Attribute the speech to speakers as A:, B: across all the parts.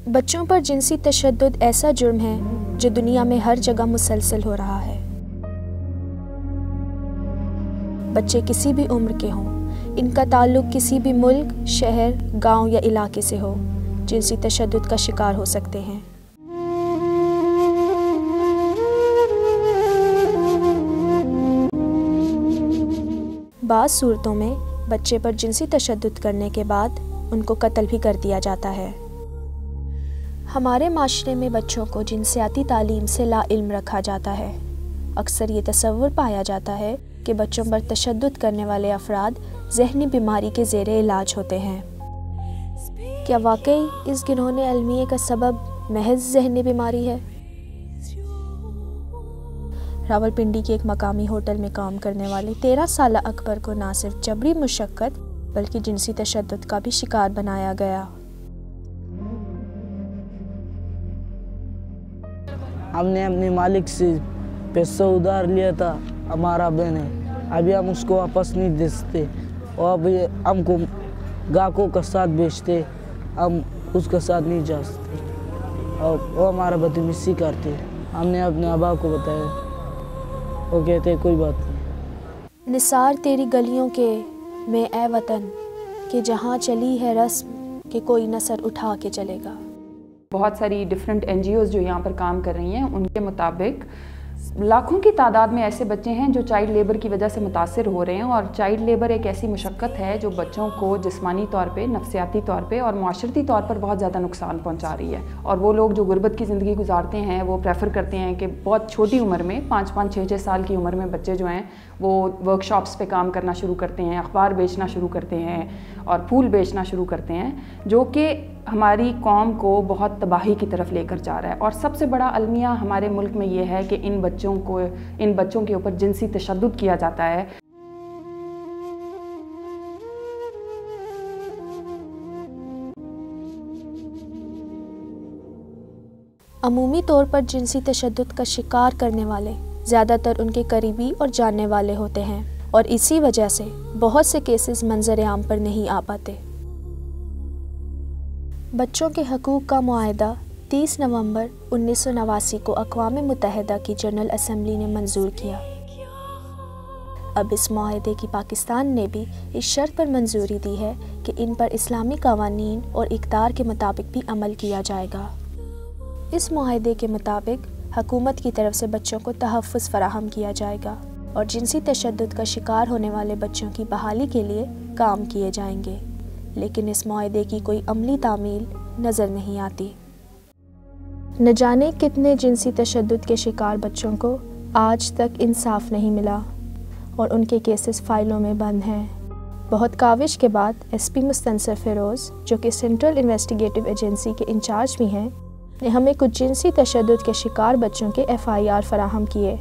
A: بچوں پر جنسی تشدد ایسا جرم ہے جو دنیا میں ہر جگہ مسلسل ہو رہا ہے۔ بچے کسی بھی عمر کے ہوں، ان کا تعلق کسی بھی ملک، شہر، گاؤں یا علاقے سے ہو، جنسی تشدد کا شکار ہو سکتے ہیں۔ بعض صورتوں میں بچے پر جنسی تشدد کرنے کے بعد ان کو قتل بھی کر دیا جاتا ہے۔ ہمارے معاشرے میں بچوں کو جنسیاتی تعلیم سے لا علم رکھا جاتا ہے۔ اکثر یہ تصور پایا جاتا ہے کہ بچوں پر تشدد کرنے والے افراد ذہنی بیماری کے زیر علاج ہوتے ہیں۔ کیا واقعی اس گنہونے المیے کا سبب محض ذہنی بیماری ہے؟ راولپنڈی کے ایک مقامی ہوٹل میں کام کرنے والے 13 سالہ اکبر کو نہ صرف جبری مشقت بلکہ جنسی تشدد کا بھی شکار بنایا گیا۔
B: ہم نے اپنے مالک سے پیسہ ادھار لیا تھا، ہمارا بہن ہے، ابھی ہم اس کو واپس نہیں دے سکتے، اور ابھی ہم کو گاہکوں کا ساتھ بیچتے، ہم اس کا ساتھ نہیں جا سکتے، اور وہ ہمارا بدتمیزی کرتے۔ ہم نے اپنے ابا کو بتایا، وہ کہتے کوئی بات نہیں۔
A: نثار تیری گلیوں کے میں اے وطن کہ جہاں چلی ہے رسم کہ کوئی نہ سر اٹھا کے چلے گا۔
C: بہت ساری ڈیفرنٹ NGOs جو یہاں پر کام کر رہی ہیں، ان کے مطابق لاکھوں کی تعداد میں ایسے بچے ہیں جو چائلڈ لیبر کی وجہ سے متاثر ہو رہے ہیں، اور چائلڈ لیبر ایک ایسی مشقت ہے جو بچوں کو جسمانی طور پہ، نفسیاتی طور پہ اور معاشرتی طور پر بہت زیادہ نقصان پہنچا رہی ہے۔ اور وہ لوگ جو غربت کی زندگی گزارتے ہیں وہ پریفر کرتے ہیں کہ بہت چھوٹی عمر میں 5-5 6-6 سال کی عمر میں بچے جو ہیں وہ ورک شاپس پہ کام کرنا شروع کرتے ہیں، اخبار بیچنا شروع کرتے ہیں اور پھول بیچنا شروع کرتے ہیں، جو کہ ہماری قوم کو بہت تباہی کی طرف لے کر جا رہا ہے۔ اور سب سے بڑا المیہ ہمارے ملک میں یہ ہے کہ ان بچوں کے اوپر جنسی تشدد کیا جاتا ہے۔
A: عمومی طور پر جنسی تشدد کا شکار کرنے والے زیادہ تر ان کے قریبی اور جاننے والے ہوتے ہیں، اور اسی وجہ سے بہت سے کیسز منظر عام پر نہیں آ پاتے۔ بچوں کے حقوق کا معاہدہ 30 نومبر 1989 کو اقوام متحدہ کی جنرل اسمبلی نے منظور کیا۔ اب اس معاہدے کی پاکستان نے بھی اس شرط پر منظوری دی ہے کہ ان پر اسلامی قوانین اور اقدار کے مطابق بھی عمل کیا جائے گا۔ اس معاہدے کے مطابق حکومت کی طرف سے بچوں کو تحفظ فراہم کیا جائے گا، اور جنسی تشدد کا شکار ہونے والے بچوں کی بحالی کے لیے کام کیے جائیں گے، لیکن اس معاہدے کی کوئی عملی تعمیل نظر نہیں آتی۔ نہ جانے کتنے جنسی تشدد کے شکار بچوں کو آج تک انصاف نہیں ملا، اور ان کے کیسز فائلوں میں بند ہیں۔ بہت کاوش کے بعد SP مستنصر فیروز، جو کہ سینٹرل انویسٹیگیٹو ایجنسی کے انچارج بھی ہیں، نے ہمیں کچھ جنسی تشدد کے شکار بچوں کے FIR فراہم کیے۔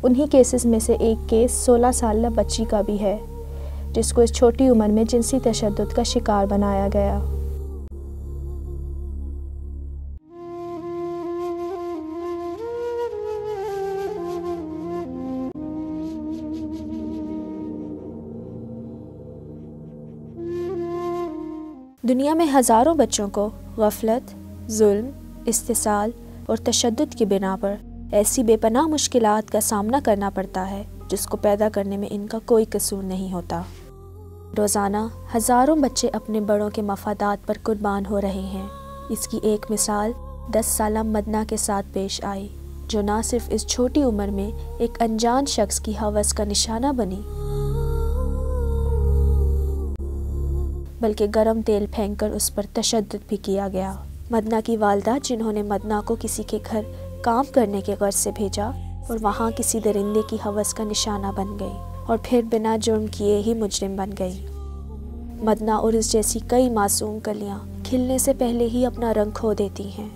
A: انہی کیسز میں سے ایک کیس 16 سالہ بچی کا بھی ہے، جس کو اس چھوٹی عمر میں جنسی تشدد کا شکار بنایا گیا۔ دنیا میں ہزاروں بچوں کو غفلت، ظلم، استحصال اور تشدد کی بنا پر ایسی بے پناہ مشکلات کا سامنا کرنا پڑتا ہے جس کو پیدا کرنے میں ان کا کوئی قصور نہیں ہوتا۔ روزانہ ہزاروں بچے اپنے بڑوں کے مفادات پر قربان ہو رہے ہیں۔ اس کی ایک مثال 10 سالہ مدنہ کے ساتھ پیش آئی، جو نہ صرف اس چھوٹی عمر میں ایک انجان شخص کی ہوس کا نشانہ بنی، بلکہ گرم تیل پھینک کر اس پر تشدد بھی کیا گیا۔ مدنہ کی والدہ، جنہوں نے مدنہ کو کسی کے گھر کام کرنے کے غرض سے بھیجا اور وہاں کسی درندے کی ہوس کا نشانہ بن گئی، اور پھر بنا جرم کیے ہی مجرم بن گئی۔ مدنہ اور اس جیسی کئی معصوم کلیاں کھلنے سے پہلے ہی اپنا رنگ کھو دیتی ہیں۔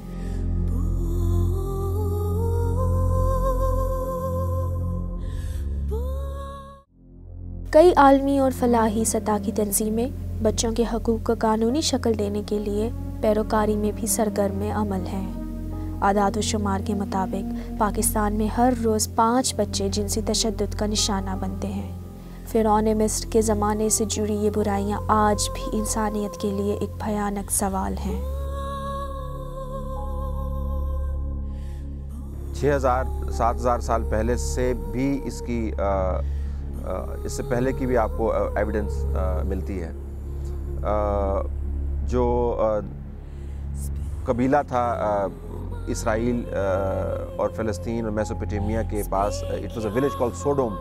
A: کئی عالمی اور فلاحی سطح کی تنظیمیں بچوں کے حقوق کو قانونی شکل دینے کے لیے پیروکاری میں بھی سرگرم عمل ہیں۔ اعداد و شمار کے مطابق پاکستان میں ہر روز 5 بچے جنسی تشدد کا نشانہ بنتے ہیں۔ فرعون مصر کے زمانے سے جڑی یہ برائیاں آج بھی انسانیت کے لیے ایک بھیانک سوال ہیں۔
D: 6,000-7,000 سال پہلے سے بھی اس سے پہلے کی بھی آپ کو ایویڈنس ملتی ہے. جو قبیلہ تھا اسرائیل اور فلسطین اور میسوپوٹیمیا کے پاس, it was a village called Sodom.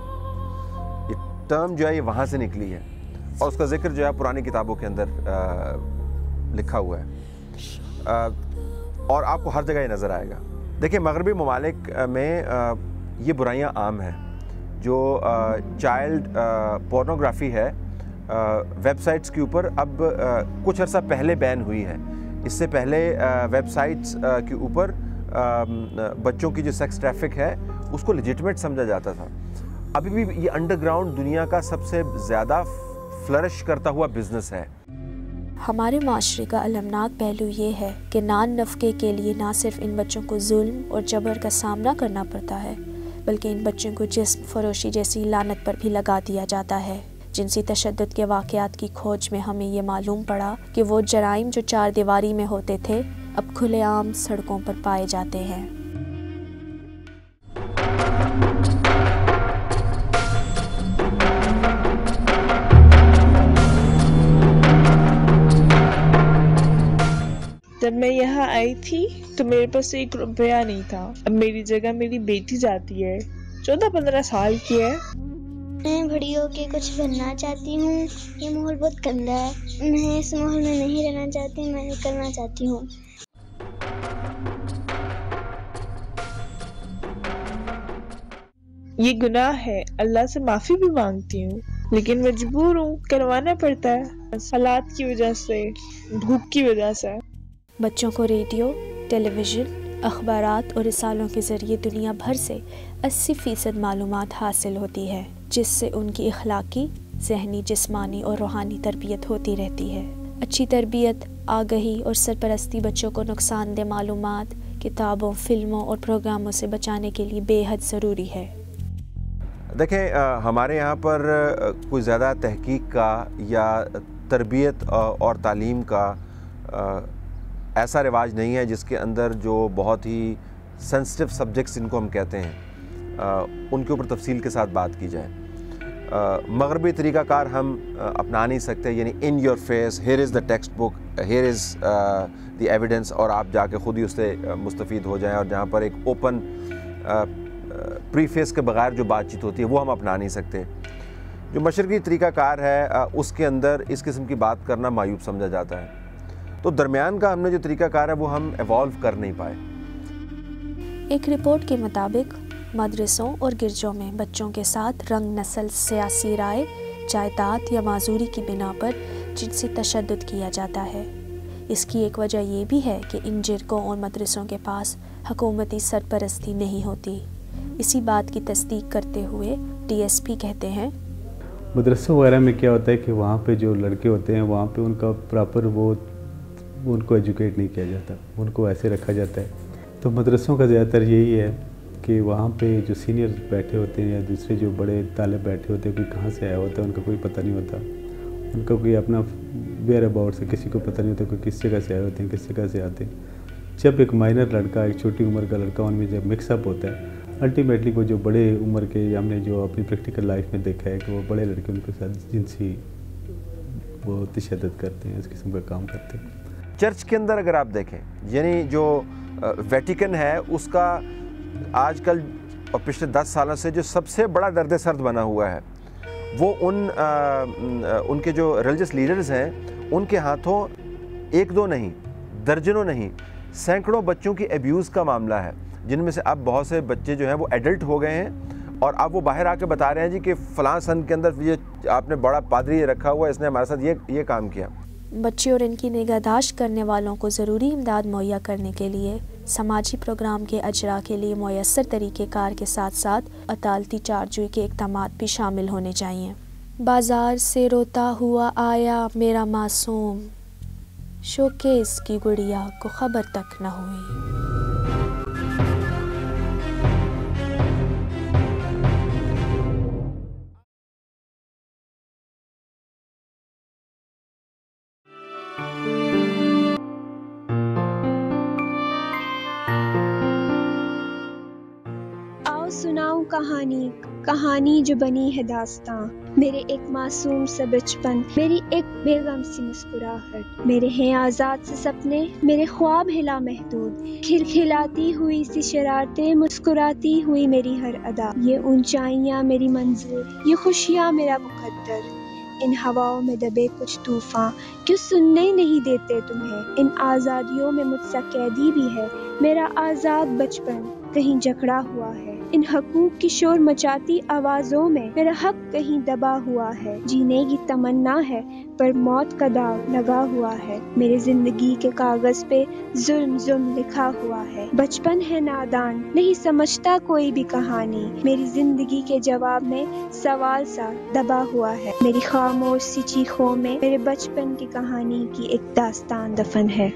D: یہ ٹرم جو ہے یہ وہاں سے نکلی ہے اور اس کا ذکر جو ہے پرانی کتابوں کے اندر لکھا ہوا ہے اور آپ کو ہر جگہ یہ نظر آئے گا. دیکھیں مغربی ممالک میں یہ برائیاں عام ہیں. جو چائلڈ پورنوگرافی ہے ویب سائٹس کے اوپر اب کچھ عرصہ پہلے بین ہوئی ہے. اس سے پہلے ویب سائٹس کے اوپر بچوں کی جو سیکس ٹریفک ہے اس کو لیجٹمیٹ سمجھا جاتا تھا. ابھی بھی یہ انڈر گراؤنڈ دنیا کا سب سے زیادہ فلرش کرتا ہوا بزنس ہے.
A: ہمارے معاشرے کا المناک پہلو یہ ہے کہ نان نفقے کے لیے نہ صرف ان بچوں کو ظلم اور جبر کا سامنا کرنا پڑتا ہے بلکہ ان بچوں کو جسم فروشی جیسی لعنت پر بھی لگا دیا جاتا ہے. جنسی تشدد کے واقعات کی کھوج میں ہمیں یہ معلوم پڑا کہ وہ جرائم جو 4 دیواری میں ہوتے تھے اب کھلے عام سڑکوں پر پائے جاتے ہیں.
E: جب میں یہاں آئی تھی تو میرے پاس 1 روپیہ نہیں تھا. اب میری جگہ میری بیٹی جاتی ہے, 14-15 سال کی ہے.
F: میں بڑی ہو کے کچھ بننا چاہتی ہوں. یہ ماحول بہت گندا ہے, میں اس ماحول میں نہیں رہنا چاہتی, میں نکلنا چاہتی ہوں.
E: یہ گناہ ہے, اللہ سے معافی بھی مانگتی ہوں لیکن مجبور ہوں, کروانا پڑتا ہے حالات کی وجہ سے, بھوک کی وجہ سے.
A: بچوں کو ریڈیو, ٹیلی ویژن, اخبارات اور رسالوں کے ذریعے دنیا بھر سے 80% معلومات حاصل ہوتی ہے جس سے ان کی اخلاقی, ذہنی, جسمانی اور روحانی تربیت ہوتی رہتی ہے. اچھی تربیت, آگہی اور سرپرستی بچوں کو نقصان دہ معلومات, کتابوں, فلموں اور پروگراموں سے بچانے کے لیے بے حد ضروری ہے.
D: دیکھیں ہمارے یہاں پر کوئی زیادہ تحقیق کا یا تربیت اور تعلیم کا ایسا رواج نہیں ہے جس کے اندر جو بہت ہی سینسٹیو سبجیکٹس ان کو ہم کہتے ہیں ان کے اوپر تفصیل کے ساتھ بات کی جائے. مغربی طریقہ کار ہم اپنا نہیں سکتے, یعنی in your face, here is the textbook, here is the evidence, اور آپ جا کے خود ہی اس سے مستفید ہو جائیں. اور جہاں پر ایک اوپن پری فیس کے بغیر جو بات چیت ہوتی ہے وہ ہم اپنا نہیں سکتے. جو مشرقی طریقہ کار ہے اس کے اندر اس قسم کی بات کرنا معیوب سمجھا جاتا ہے. تو درمیان کا ہم نے جو طریقہ کار ہے وہ ہم ایوالو کر نہیں پائے.
A: ایک رپورٹ کے مطابق مدرسوں اور گرجوں میں بچوں کے ساتھ رنگ, نسل, سیاسی رائے, جائیداد یا معذوری کی بنا پر جنسی تشدد کیا جاتا ہے. اس کی ایک وجہ یہ بھی ہے کہ ان جرگوں اور مدرسوں کے پاس حکومتی سرپرستی نہیں ہوتی. اسی بات کی تصدیق کرتے ہوئے DSP کہتے ہیں,
G: مدرسوں وغیرہ میں کیا ہوتا ہے کہ وہاں پہ جو لڑکے ہوتے ہیں وہاں پہ ان کا پراپر وہ ان کو ایجوکیٹ نہیں کیا جاتا, ان کو ایسے رکھا جاتا ہے. تو مدرسوں کا زیادہ تر یہی ہے کہ وہاں پہ جو سینئر بیٹھے ہوتے ہیں یا دوسرے جو بڑے طالب بیٹھے ہوتے ہیں, کوئی کہاں سے آیا ہوتا ہے ان کا کوئی پتہ نہیں ہوتا, ان کا کوئی اپنا ویئر اباؤٹ سے کسی کو پتہ نہیں ہوتا, کوئی کس جگہ سے آئے ہوتے ہیں, کس جگہ سے آتے ہیں. جب ایک مائنر لڑکا, ایک چھوٹی عمر کا لڑکا ان میں جب مکس اپ ہوتا ہے, الٹیمیٹلی وہ جو بڑے عمر کے, ہم نے جو اپنی پریکٹیکل لائف میں دیکھا ہے کہ وہ بڑے لڑکے ان کے ساتھ جنسی وہ تشدد کرتے ہیں, اس قسم کا کام کرتے ہیں.
D: چرچ کے اندر اگر آپ دیکھیں, یعنی جو ویٹیکن ہے اس کا آج کل اور پچھلے 10 سالوں سے جو سب سے بڑا درد سرد بنا ہوا ہے وہ ان کے جو ریلیجس لیڈرز ہیں ان کے ہاتھوں 1-2 نہیں, درجنوں نہیں, سینکڑوں بچوں کی ایبیوز کا معاملہ ہے, جن میں سے اب بہت سے بچے جو ہیں وہ ایڈلٹ ہو گئے ہیں اور اب وہ باہر آ کے بتا رہے ہیں جی کہ فلاں سن کے اندر یہ آپ نے بڑا پادری یہ رکھا ہوا ہے, اس نے ہمارے ساتھ یہ کام کیا.
A: بچے اور ان کی نگہداشت کرنے والوں کو ضروری امداد مہیا کرنے کے لیے سماجی پروگرام کے اجراء کے لیے میسر طریقہ کار کے ساتھ ساتھ عدالتی چارجوئی کے اقدامات بھی شامل ہونے چاہئیں. بازار سے روتا ہوا آیا میرا معصوم, شوکیس کی گڑیا کو خبر تک نہ ہوئی.
H: ہوں کہانی، کہانی جو بنی ہے داستاں، میرے ایک معصوم سا بچپن، میری ایک بے غم سی مسکراہٹ، میرے ہیں آزاد سے سپنے، میرے خواب ہیں لامحدود، کھلکھلاتی ہوئی سی شرارتیں، مسکراتی ہوئی میری ہر ادا، یہ اونچائیاں میری منزل، یہ خوشیاں میرا مقدر، ان ہواؤں میں دبے کچھ طوفاں کیوں سننے نہیں دیتے تمہیں، ان آزادیوں میں مجھ سا قیدی بھی ہے میرا آزاد بچپن، کہیں جکڑا ہوا ہے، ان حقوق کی شور مچاتی آوازوں میں میرا حق کہیں دبا ہوا ہے، جینے کی تمنا ہے پر موت کا داغ لگا ہوا ہے، میرے زندگی کے کاغذ پہ ظلم ظلم لکھا ہوا ہے، بچپن ہے نادان نہیں سمجھتا کوئی بھی کہانی، میری زندگی کے جواب میں سوال سا دبا ہوا ہے، میری خاموش سی چیخوں میں میرے بچپن کی کہانی کی ایک داستان دفن ہے۔